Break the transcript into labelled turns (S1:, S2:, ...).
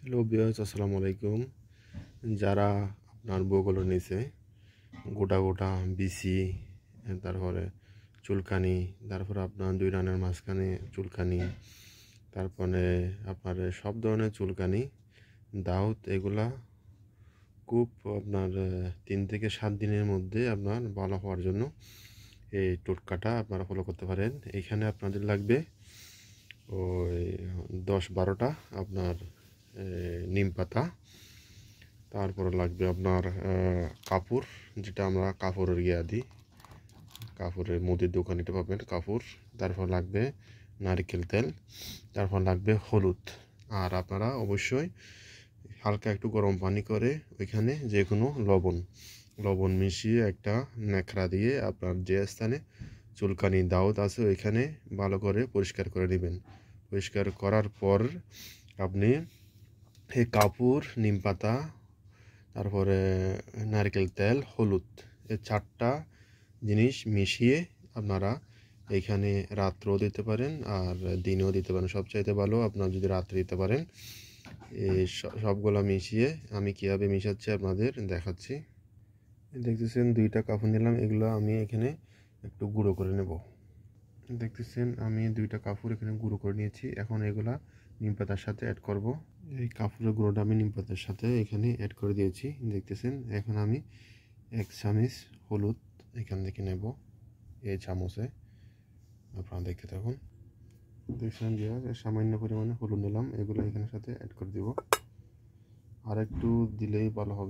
S1: Hello viewers, আসসালামু আলাইকুম। যারা আপনার বউগুলোর নিচে গোটা গোটা বিসি, তারপরে চুলকানি, তারপরে আপনার দুই রানের মাঝখানে চুলকানি, তারপরে আপনার সব ধরনের চুলকানি, দাউত, এগুলা খুব আপনার 3 থেকে 7 দিনের মধ্যে আপনার ভালো হওয়ার জন্য এই টোটকাটা আপনারা ফলো করতে পারেন। এইখানে আপনাদের লাগবে ওই 10-12টা আপনার নিম পাতা। তারপরে লাগবে আপনার কাপড়, যেটা আমরা কাপড়ের দিই, কাপড়ের মুদির দোকানিতে পাবেন কাপড়। তারপর লাগবে নারকেল তেল, তারপর লাগবে হলুদ। আর আপনারা অবশ্যই হালকা একটু গরম পানি করে ওইখানে যে কোনো লবণ মিশিয়ে একটা ন্যাকড়া দিয়ে আপনার যে স্থানে চুলকানি দাউত আছে ওইখানে ভালো করে পরিষ্কার করে নেবেন। পরিষ্কার করার পর আপনি এই কাপড়, নিম পাতা, তারপরে নারকেল তেল, হলুদ, এই 4টা জিনিস মিশিয়ে আপনারা এইখানে রাত্রেও দিতে পারেন আর দিনেও দিতে পারেন। সবচাইতে ভালো আপনারা যদি রাত্রে দিতে পারেন। এই সবগুলো মিশিয়ে আমি কীভাবে মিশাচ্ছি আপনাদের দেখাচ্ছি। দেখতেছেন 2টা কাপড় নিলাম, এগুলো আমি এখানে একটু গুঁড়ো করে নেব। দেখতেছেন আমি 2টা কাপড় এখানে গুঁড়ো করে নিয়েছি। এখন এগুলা নিম পাতার সাথে অ্যাড করব। এই কাপড়ের গুঁড়োটা আমি নিম পাতার সাথে এখানে অ্যাড করে দিয়েছি। দেখতেছেন এখন আমি 1 চামচ হলুদ এখান থেকে নেব, এই চামচে। আপনারা দেখতে থাকুন। দেখছেন যে সামান্য পরিমাণে হলুদ নিলাম, এগুলো এখানের সাথে অ্যাড করে দিব। আর একটু দিলেই ভালো হবে।